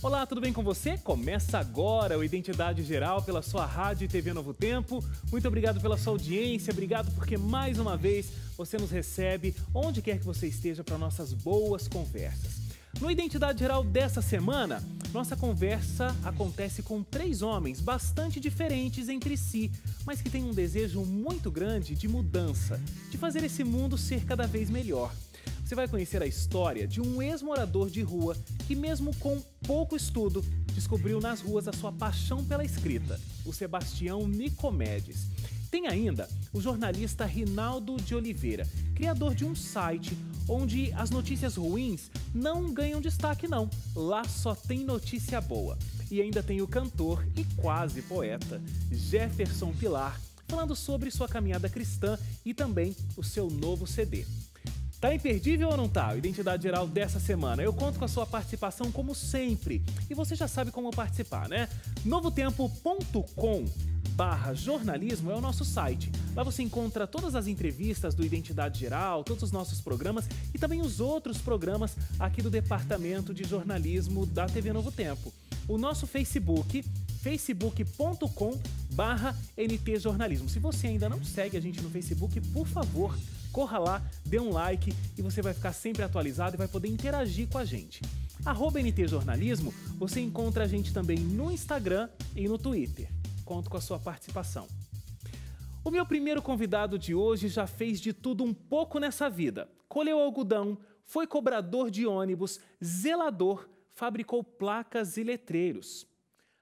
Olá, tudo bem com você? Começa agora o Identidade Geral pela sua rádio e TV Novo Tempo. Muito obrigado pela sua audiência, obrigado porque mais uma vez você nos recebe onde quer que você esteja para nossas boas conversas. No Identidade Geral dessa semana, nossa conversa acontece com 3 homens bastante diferentes entre si, mas que têm um desejo muito grande de mudança, de fazer esse mundo ser cada vez melhor. Você vai conhecer a história de um ex-morador de rua que, mesmo com pouco estudo, descobriu nas ruas a sua paixão pela escrita, o Sebastião Nicomedes. Tem ainda o jornalista Rinaldo de Oliveira, criador de um site onde as notícias ruins não ganham destaque não, lá só tem notícia boa. E ainda tem o cantor e quase poeta Jefferson Pilar, falando sobre sua caminhada cristã e também o seu novo CD. Tá imperdível ou não tá? Identidade Geral dessa semana. Eu conto com a sua participação como sempre. E você já sabe como participar, né? novotempo.com/jornalismo é o nosso site. Lá você encontra todas as entrevistas do Identidade Geral, todos os nossos programas e também os outros programas aqui do Departamento de Jornalismo da TV Novo Tempo. O nosso Facebook, facebook.com/ntjornalismo. Se você ainda não segue a gente no Facebook, por favor, corra lá, dê um like e você vai ficar sempre atualizado e vai poder interagir com a gente. @ntjornalismo, você encontra a gente também no Instagram e no Twitter. Conto com a sua participação. O meu primeiro convidado de hoje já fez de tudo um pouco nessa vida. Colheu algodão, foi cobrador de ônibus, zelador, fabricou placas e letreiros.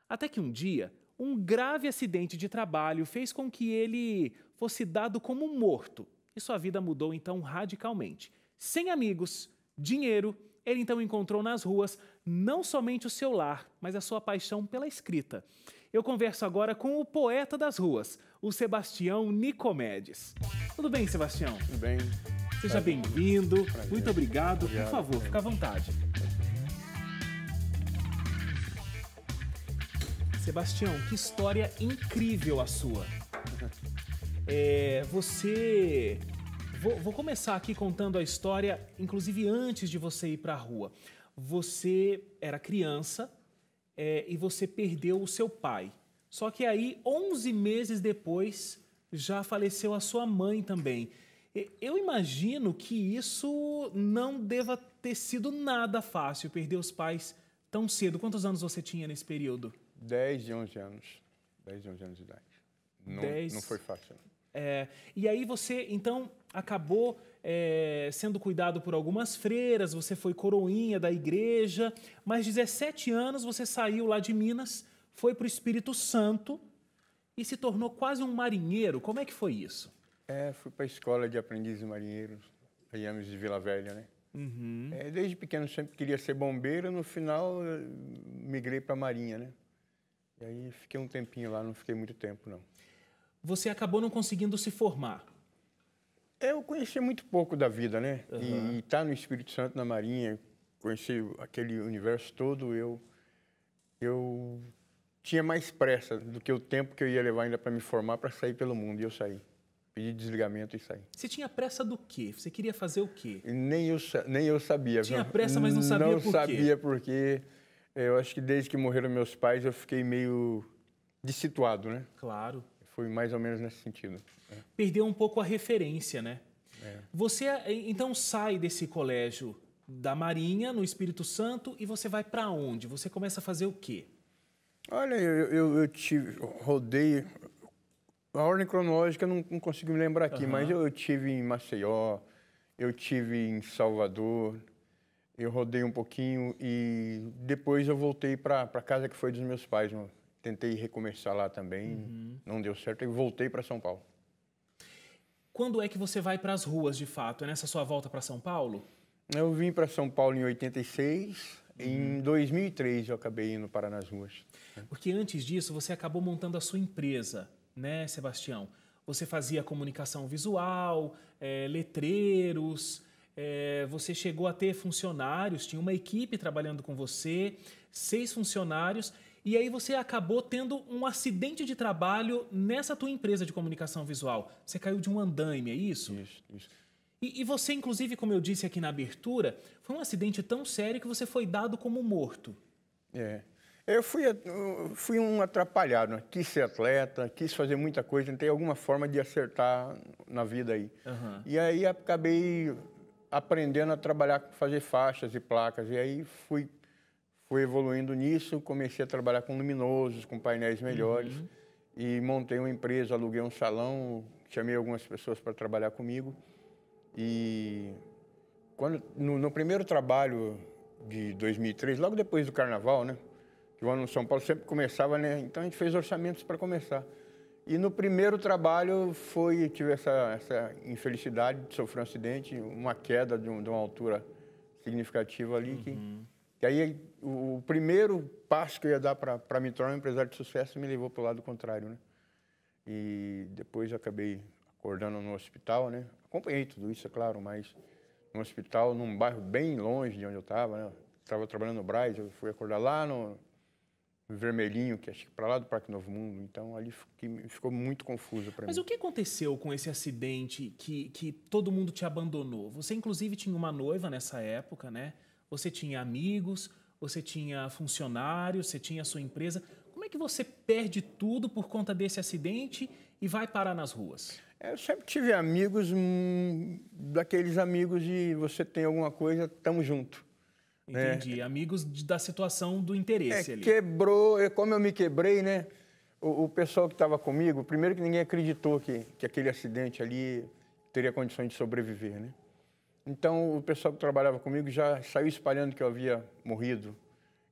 Até que um dia, um grave acidente de trabalho fez com que ele fosse dado como morto. E sua vida mudou então radicalmente. Sem amigos, dinheiro, ele então encontrou nas ruas não somente o seu lar, mas a sua paixão pela escrita. Eu converso agora com o poeta das ruas, o Sebastião Nicomedes. Tudo bem, Sebastião? Tudo bem. Seja bem-vindo. Muito obrigado. Por favor, fique à vontade. Sebastião, que história incrível a sua. Vou começar aqui contando a história, inclusive antes de você ir para a rua. Você era criança e você perdeu o seu pai. Só que aí, 11 meses depois, já faleceu a sua mãe também. Eu imagino que isso não deva ter sido nada fácil, perder os pais tão cedo. Quantos anos você tinha nesse período? 10 e 11 anos. 10 e 11 anos de idade. Não foi fácil. E aí você, então, acabou sendo cuidado por algumas freiras, você foi coroinha da igreja, mas 17 anos você saiu lá de Minas, foi para o Espírito Santo e se tornou quase um marinheiro. Como é que foi isso? Fui para a escola de aprendizes marinheiros, aí de Vila Velha, né? Uhum. Desde pequeno sempre queria ser bombeiro, no final migrei para a Marinha, né? E aí fiquei um tempinho lá, não fiquei muito tempo, não. Você acabou não conseguindo se formar? Eu conheci muito pouco da vida, né? Uhum. E estar no Espírito Santo, na Marinha, conheci aquele universo todo, eu tinha mais pressa do que o tempo que eu ia levar ainda para me formar, para sair pelo mundo, e eu saí. Pedi desligamento e saí. Você tinha pressa do quê? Você queria fazer o quê? Nem eu sabia. Tinha pressa, mas não sabia por quê? Não sabia porque eu acho que desde que morreram meus pais, eu fiquei meio dessituado, né? Claro. Foi mais ou menos nesse sentido. Perdeu um pouco a referência, né? Você, então, sai desse colégio da Marinha, no Espírito Santo, e você vai para onde? Você começa a fazer o quê? Olha, eu rodei... A ordem cronológica eu não consigo me lembrar aqui, mas eu tive em Maceió, eu tive em Salvador, eu rodei um pouquinho e depois eu voltei para a casa que foi dos meus pais. Tentei recomeçar lá também, não deu certo, e voltei para São Paulo. Quando é que você vai para as ruas, de fato? É nessa sua volta para São Paulo? Eu vim para São Paulo em 86, em 2003 eu acabei indo parar nas ruas. Porque antes disso você acabou montando a sua empresa, né, Sebastião? Você fazia comunicação visual, letreiros, você chegou a ter funcionários, tinha uma equipe trabalhando com você, 6 funcionários, E aí você acabou tendo um acidente de trabalho nessa tua empresa de comunicação visual. Você caiu de um andaime, é isso? Isso. E você, inclusive, como eu disse aqui na abertura, foi um acidente tão sério que você foi dado como morto. É. Eu fui um atrapalhado, né? Quis ser atleta, quis fazer muita coisa, tentei alguma forma de acertar na vida aí. Uhum. E aí acabei aprendendo a trabalhar, fazer faixas e placas. E aí fui evoluindo nisso, comecei a trabalhar com luminosos, com painéis melhores. E montei uma empresa, aluguei um salão, chamei algumas pessoas para trabalhar comigo. E no primeiro trabalho de 2003, logo depois do Carnaval, né? Que o ano no São Paulo sempre começava, né? Então a gente fez orçamentos para começar. E no primeiro trabalho tive essa infelicidade de sofrer um acidente, uma queda de uma altura significativa ali. Que aí o primeiro passo que eu ia dar para me tornar um empresário de sucesso me levou para o lado contrário, né? E depois eu acabei acordando no hospital, né? Acompanhei tudo isso, é claro, mas no hospital, num bairro bem longe de onde eu estava, né? Estava trabalhando no Brás, eu fui acordar lá no Vermelhinho, que acho que para lá do Parque Novo Mundo. Então ali ficou muito confuso para mim. Mas o que aconteceu com esse acidente que todo mundo te abandonou? Você, inclusive, tinha uma noiva nessa época, né? Você tinha amigos, você tinha funcionários, você tinha a sua empresa. Como é que você perde tudo por conta desse acidente e vai parar nas ruas? Eu sempre tive amigos, daqueles amigos de você tem alguma coisa, tamo junto. Entendi. Amigos da situação do interesse ali. Quebrou, como eu me quebrei, né? O pessoal que estava comigo, primeiro que ninguém acreditou que aquele acidente ali teria condições de sobreviver, né? Então, o pessoal que trabalhava comigo já saiu espalhando que eu havia morrido.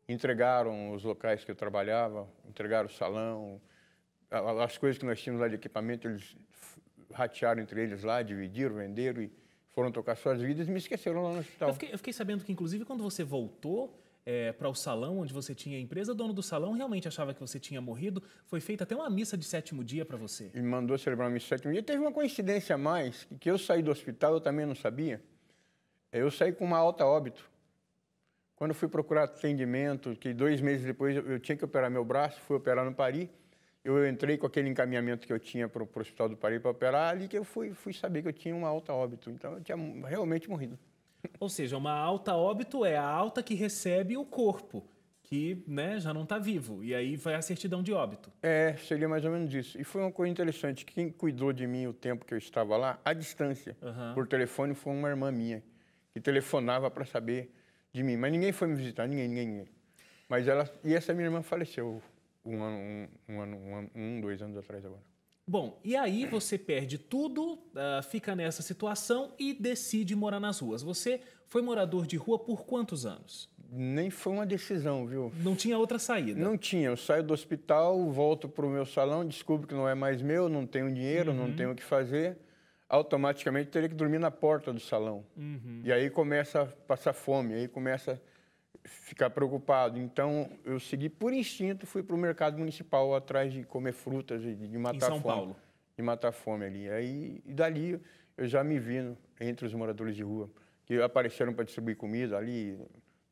Entregaram os locais que eu trabalhava, entregaram o salão, as coisas que nós tínhamos lá de equipamento, eles ratearam entre eles lá, dividiram, venderam e foram tocar suas vidas e me esqueceram lá no hospital. Eu fiquei sabendo que, inclusive, quando você voltou para o salão onde você tinha a empresa, o dono do salão realmente achava que você tinha morrido. Foi feita até uma missa de 7º dia para você. E mandou celebrar uma missa de 7º dia. Teve uma coincidência a mais, que eu saí do hospital, eu também não sabia. Eu saí com uma alta óbito. Quando eu fui procurar atendimento, que 2 meses depois eu tinha que operar meu braço, fui operar no Paris, eu entrei com aquele encaminhamento que eu tinha para o Hospital do Paris para operar, ali que eu fui saber que eu tinha uma alta óbito. Então, eu tinha realmente morrido. Ou seja, uma alta óbito é a alta que recebe o corpo, que, né, já não está vivo. E aí vai a certidão de óbito. Seria mais ou menos isso. E foi uma coisa interessante, que quem cuidou de mim o tempo que eu estava lá, à distância, por telefone, foi uma irmã minha, que telefonava para saber de mim. Mas ninguém foi me visitar, ninguém. Mas essa minha irmã faleceu 2 anos atrás agora. Bom, e aí você perde tudo, fica nessa situação e decide morar nas ruas. Você foi morador de rua por quantos anos? Nem foi uma decisão, viu? Não tinha outra saída? Não tinha. Eu saio do hospital, volto para o meu salão, descubro que não é mais meu, não tenho dinheiro, não tenho o que fazer. Automaticamente teria que dormir na porta do salão. E aí começa a passar fome, aí começa a ficar preocupado. Então, eu segui por instinto, fui para o mercado municipal atrás de comer frutas e de matar em São fome. Paulo? De matar fome ali. E dali eu já me vi entre os moradores de rua, que apareceram para distribuir comida ali.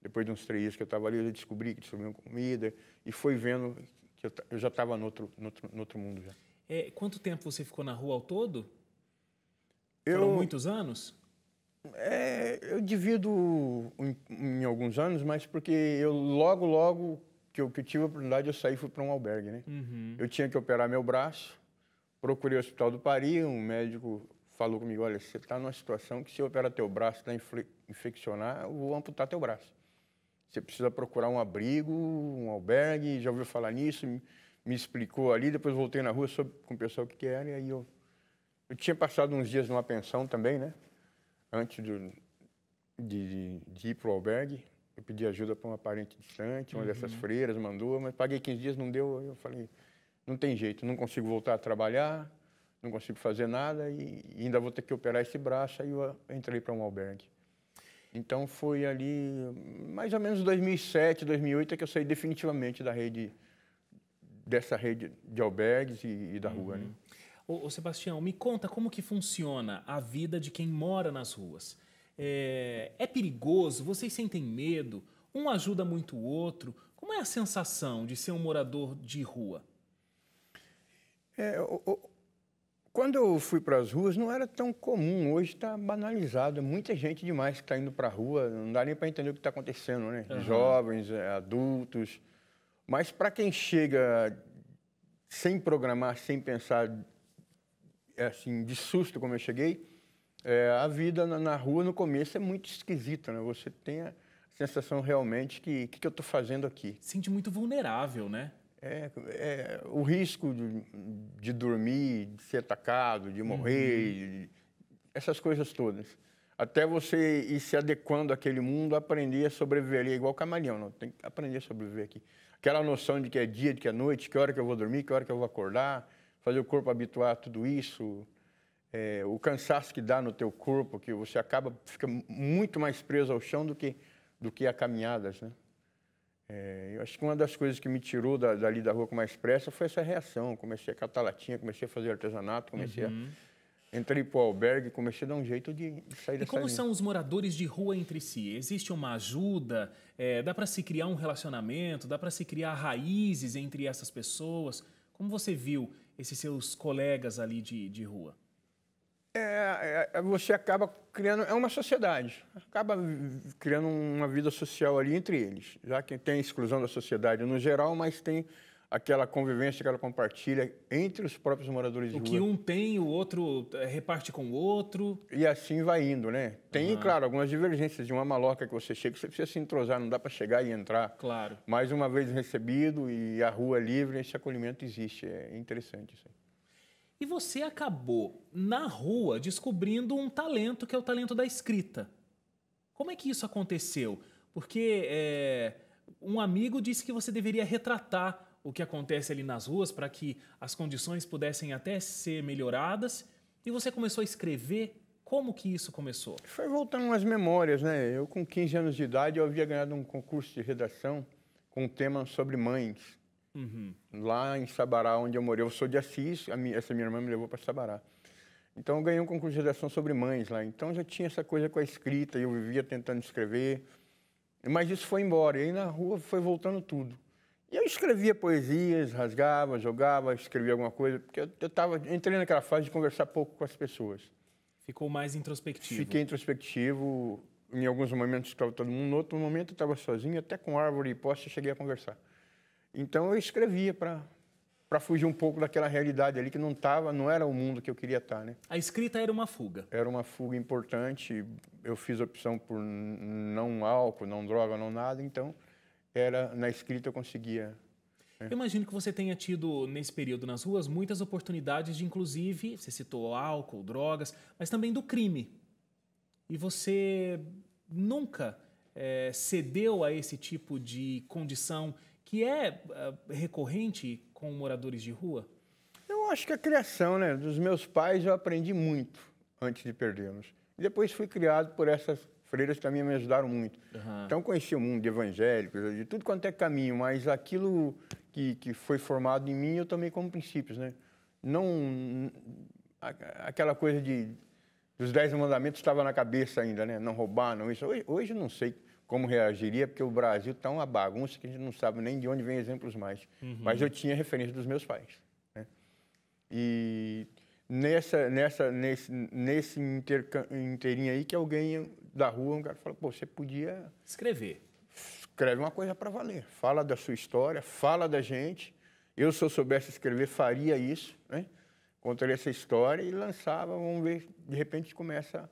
Depois de uns 3 dias que eu estava ali, eu descobri que distribuíam comida e fui vendo que eu já estava no outro mundo já. Quanto tempo você ficou na rua ao todo? Foram muitos anos? Eu divido em alguns anos, mas porque eu logo que eu tive a oportunidade, eu saí e fui para um albergue, né? Eu tinha que operar meu braço, procurei o Hospital do Paris, um médico falou comigo, olha, você está numa situação que se eu operar teu braço, está infeccionar, eu vou amputar teu braço. Você precisa procurar um abrigo, um albergue, já ouviu falar nisso, me explicou ali, depois voltei na rua com o pessoal que era, e aí eu tinha passado uns dias numa pensão também, né? Antes de ir para o albergue, eu pedi ajuda para uma parente distante, uma dessas freiras mandou, mas paguei 15 dias, não deu, eu falei, não tem jeito, não consigo voltar a trabalhar, não consigo fazer nada e ainda vou ter que operar esse braço, aí eu entrei para um albergue. Então foi ali, mais ou menos 2007, 2008, é que eu saí definitivamente dessa rede de albergues e da rua, né? Ô Sebastião, me conta como que funciona a vida de quem mora nas ruas. É perigoso? Vocês sentem medo? Um ajuda muito o outro. Como é a sensação de ser um morador de rua? Quando eu fui para as ruas, não era tão comum. Hoje está banalizado. É muita gente demais que está indo para a rua. Não dá nem para entender o que está acontecendo, né? Jovens, adultos. Mas para quem chega sem programar, sem pensar, assim, de susto como eu cheguei, a vida na rua no começo é muito esquisita, né? Você tem a sensação realmente que eu estou fazendo aqui? Se sente muito vulnerável, né? O risco de dormir, de ser atacado, de morrer, essas coisas todas. Até você ir se adequando àquele mundo, aprender a sobreviver ali, é igual camaleão, não? Tem que aprender a sobreviver aqui. Aquela noção de que é dia, de que é noite, que hora que eu vou dormir, que hora que eu vou acordar, fazer o corpo habituar a tudo isso, o cansaço que dá no teu corpo, que você fica muito mais preso ao chão do que a caminhadas, né? Eu acho que uma das coisas que me tirou dali da rua com mais pressa foi essa reação. Comecei a catar latinha, comecei a fazer artesanato, entrei para o albergue, comecei a dar um jeito de sair dessa E como linha. são os moradores de rua entre si? Existe uma ajuda? Dá para se criar um relacionamento? Dá para se criar raízes entre essas pessoas? Como você viu esses seus colegas ali de rua? Você acaba criando, é uma sociedade, acaba criando uma vida social ali entre eles, já que tem a exclusão da sociedade no geral, mas tem aquela convivência que ela compartilha entre os próprios moradores de rua. O que um tem, o outro reparte com o outro. E assim vai indo, né? Tem, claro, algumas divergências de uma maloca que você chega, você precisa se entrosar, não dá para chegar e entrar. Claro. Mais uma vez recebido e a rua livre, esse acolhimento existe, é interessante isso aí. E você acabou, na rua, descobrindo um talento, que é o talento da escrita. Como é que isso aconteceu? Porque um amigo disse que você deveria retratar o que acontece ali nas ruas para que as condições pudessem até ser melhoradas. E você começou a escrever. Como que isso começou? Foi voltando umas memórias, né? Eu, com 15 anos de idade, eu havia ganhado um concurso de redação com um tema sobre mães. Lá em Sabará, onde eu morei. Eu sou de Assis, essa minha irmã me levou para Sabará. Então, eu ganhei um concurso de redação sobre mães lá. Então, já tinha essa coisa com a escrita, eu vivia tentando escrever. Mas isso foi embora, e aí na rua foi voltando tudo. E eu escrevia poesias, rasgava, jogava, escrevia alguma coisa, porque entrei naquela fase de conversar pouco com as pessoas. Ficou mais introspectivo. Fiquei introspectivo, em alguns momentos estava todo mundo, no outro momento eu estava sozinho, até com árvore e poste eu cheguei a conversar. Então eu escrevia para fugir um pouco daquela realidade ali que não era o mundo que eu queria estar, né? A escrita era uma fuga. Era uma fuga importante, eu fiz opção por não álcool, não droga, não nada, então na escrita eu conseguia. Eu imagino que você tenha tido, nesse período nas ruas, muitas oportunidades de, inclusive, você citou álcool, drogas, mas também do crime. E você nunca cedeu a esse tipo de condição que é recorrente com moradores de rua? Eu acho que a criação, né, dos meus pais eu aprendi muito antes de perdê-los. E depois fui criado por essas freiras que também me ajudaram muito. Então conheci o mundo de evangélicos, de tudo quanto é caminho, mas aquilo que foi formado em mim eu tomei como princípios, né? Não aquela coisa dos 10 mandamentos estava na cabeça ainda, né? Não roubar, não isso. Hoje eu não sei como reagiria, porque o Brasil está uma bagunça que a gente não sabe nem de onde vem exemplos mais. Mas eu tinha referência dos meus pais, né? E nesse inteirinho aí que alguém da rua, um cara falou, pô, você podia... Escreve uma coisa para valer. Fala da sua história, fala da gente. Eu, se eu soubesse escrever, faria isso, né? Contaria essa história e lançava, vamos ver, de repente começa a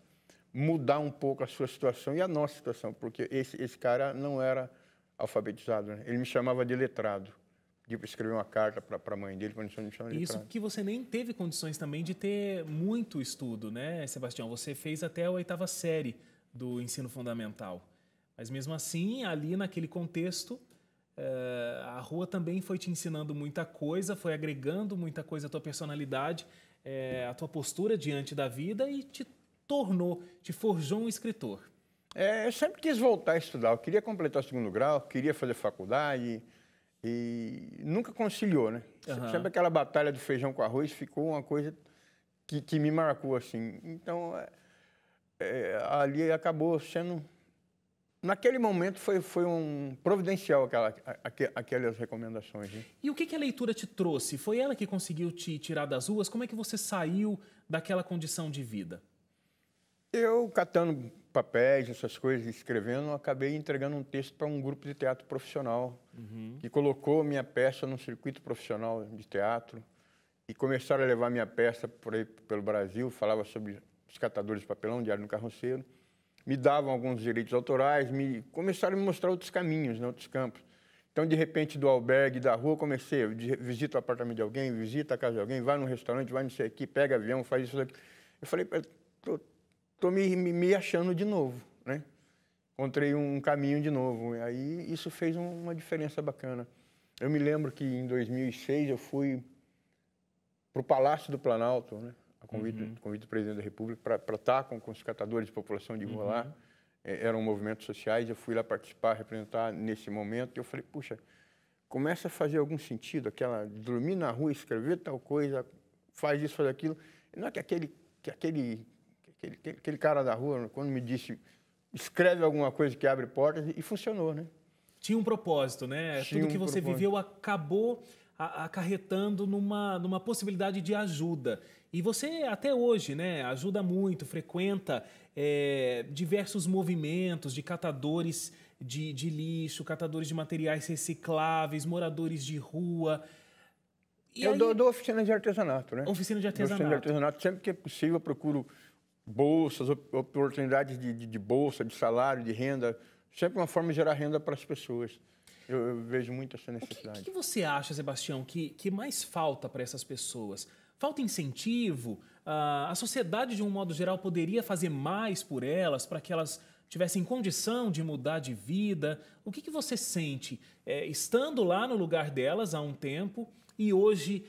mudar um pouco a sua situação e a nossa situação, porque esse cara não era alfabetizado, né? Ele me chamava de letrado. Pedia para escrever uma carta para a mãe dele, quando ele me chamava de letrado. Isso que você nem teve condições também de ter muito estudo, né, Sebastião? Você fez até a 8ª série do ensino fundamental. Mas mesmo assim, ali naquele contexto, a rua também foi te ensinando muita coisa, foi agregando muita coisa à tua personalidade, à tua postura diante da vida e te forjou um escritor. Eu sempre quis voltar a estudar, eu queria completar o 2º grau, queria fazer faculdade e nunca conciliou, né? Sempre aquela batalha do feijão com arroz ficou uma coisa que me marcou, assim. Então, ali acabou sendo Naquele momento foi um providencial aquelas recomendações. Né? E o que a leitura te trouxe? Foi ela que conseguiu te tirar das ruas? Como é que você saiu daquela condição de vida? Eu, catando papéis, essas coisas, escrevendo, acabei entregando um texto para um grupo de teatro profissional, que colocou minha peça no circuito profissional de teatro e começaram a levar minha peça por aí pelo Brasil, falava sobre os catadores de papelão, Diário do Carroceiro, me davam alguns direitos autorais, começaram a me mostrar outros caminhos, né, outros campos. Então, de repente, do albergue, da rua, comecei, visita o apartamento de alguém, visita a casa de alguém, vai num restaurante, vai não sei aqui, pega avião, faz isso aqui. Eu falei, estou me achando de novo, né? Encontrei um caminho de novo. E aí isso fez uma diferença bacana. Eu me lembro que em 2006 eu fui para o Palácio do Planalto, né? A convite do presidente da República, para estar com os catadores de população de rua lá. Eram movimentos sociais, eu fui lá participar, representar nesse momento. E eu falei, puxa, começa a fazer algum sentido, dormir na rua, escrever tal coisa, faz isso, faz aquilo. Não é que aquele cara da rua, quando me disse, escreve alguma coisa que abre portas, e funcionou, né? Tinha um propósito, né? Tudo que você viveu acabou acarretando numa possibilidade de ajuda. E você, até hoje, né, ajuda muito, frequenta diversos movimentos de catadores de lixo, catadores de materiais recicláveis, moradores de rua. Eu dou oficina de artesanato, né? Oficina de artesanato. Oficina de artesanato, sempre que é possível, eu procuro bolsas, oportunidades de bolsa, de salário, de renda, sempre uma forma de gerar renda para as pessoas. Eu vejo muito essa necessidade. O que você acha, Sebastião, que mais falta para essas pessoas? Falta incentivo? A sociedade, de um modo geral, poderia fazer mais por elas, para que elas tivessem condição de mudar de vida? O que você sente estando lá no lugar delas há um tempo e hoje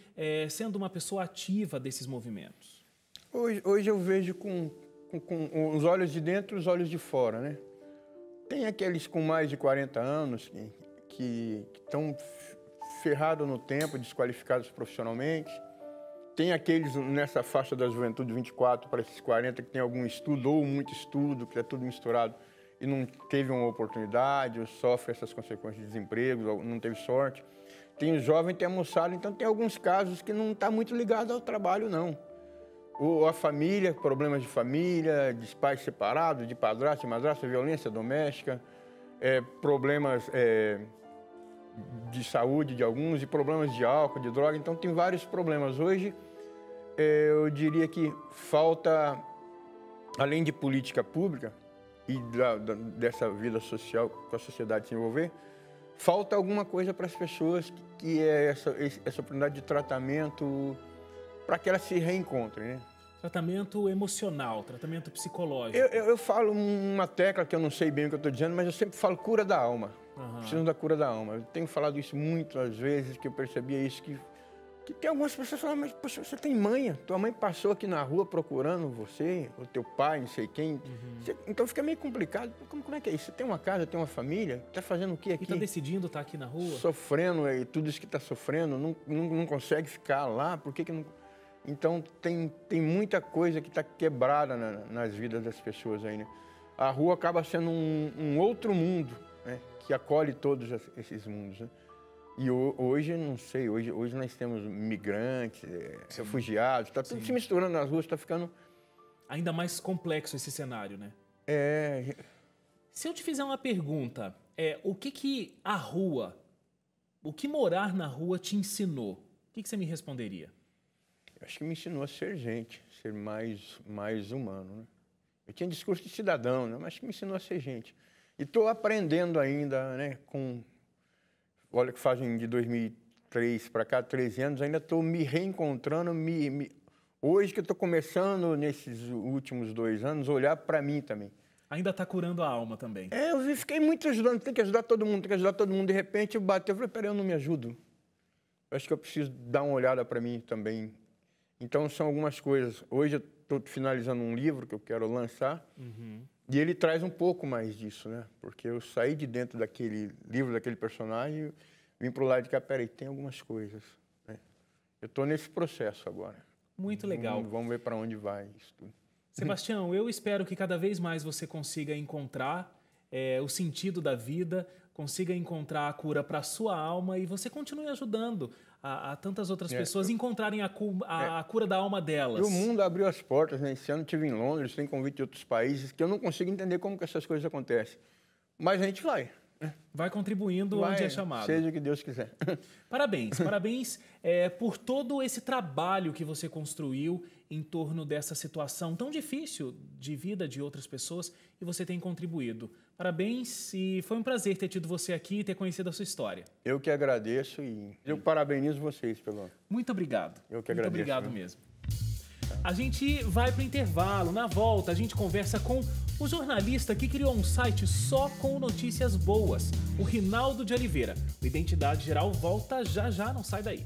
sendo uma pessoa ativa desses movimentos? Hoje eu vejo com os olhos de dentro e os olhos de fora, né? Tem aqueles com mais de 40 anos que estão ferrados no tempo, desqualificados profissionalmente. Tem aqueles nessa faixa da juventude, 24 para esses 40, que tem algum estudo ou muito estudo, que é tudo misturado e não teve uma oportunidade, ou sofre essas consequências de desemprego, ou não teve sorte. Tem o jovem, tem a moçada, então tem alguns casos que não está muito ligado ao trabalho, não. Ou a família, problemas de família, de pais separados, de padrasto, de madrasta, violência doméstica, problemas de saúde de alguns, e problemas de álcool, de droga. Então, tem vários problemas. Hoje, eu diria que falta, além de política pública e dessa vida social com a sociedade se envolver, falta alguma coisa para as pessoas, que é essa oportunidade de tratamento para que elas se reencontrem, né? Tratamento emocional, tratamento psicológico. Eu falo uma tecla que eu não sei bem o que eu estou dizendo, mas eu sempre falo cura da alma. Precisamos da cura da alma. Eu tenho falado isso muitas vezes, que eu percebia isso, que tem algumas pessoas que falam, mas poxa, você tem manha, tua mãe passou aqui na rua procurando você, o teu pai, não sei quem. Então fica meio complicado. Como é que é isso? Você tem uma casa, tem uma família, está fazendo o quê aqui? E está decidindo estar aqui na rua? Sofrendo, e tudo isso que está sofrendo, não consegue ficar lá, por que não... Então, tem muita coisa que está quebrada nas vidas das pessoas aí, né? A rua acaba sendo um outro mundo, né? Que acolhe todos esses mundos, né? E hoje, não sei, hoje nós temos migrantes, refugiados, está tudo se misturando nas ruas, está ficando... Ainda mais complexo esse cenário, né? Se eu te fizer uma pergunta, o que a rua, o que morar na rua te ensinou? O que você me responderia? Acho que me ensinou a ser gente, ser mais humano, né? Eu tinha discurso de cidadão, né? Mas acho que me ensinou a ser gente. E estou aprendendo ainda, né? Olha que fazem de 2003 para cá, 13 anos, ainda estou me reencontrando, hoje que eu estou começando, nesses últimos 2 anos, olhar para mim também. Ainda está curando a alma também. Eu fiquei muito ajudando, tem que ajudar todo mundo, De repente eu bati, eu falei, peraí, eu não me ajudo. Eu acho que eu preciso dar uma olhada para mim também. Então, são algumas coisas. Hoje eu estou finalizando um livro que eu quero lançar, e ele traz um pouco mais disso, né? Porque eu saí de dentro daquele livro, daquele personagem, vim para o lado de cá, peraí, tem algumas coisas, né? Eu estou nesse processo agora. Muito legal. Vamos ver para onde vai isso tudo. Sebastião, eu espero que cada vez mais você consiga encontrar o sentido da vida, consiga encontrar a cura para a sua alma e você continue ajudando a tantas outras pessoas encontrarem a cura da alma delas. E o mundo abriu as portas, né? Esse ano eu estive em Londres, tem convite de outros países, que eu não consigo entender como que essas coisas acontecem. Mas a gente vai. Vai contribuindo onde é chamado. Seja o que Deus quiser. Parabéns, parabéns por todo esse trabalho que você construiu em torno dessa situação tão difícil de vida de outras pessoas e você tem contribuído. Parabéns e foi um prazer ter tido você aqui e ter conhecido a sua história. Eu que agradeço e eu parabenizo vocês pelo... Muito obrigado. Eu que agradeço. Muito obrigado mesmo. A gente vai para o intervalo. Na volta, a gente conversa com o jornalista que criou um site só com notícias boas, o Rinaldo de Oliveira. O Identidade Geral volta já já, não sai daí.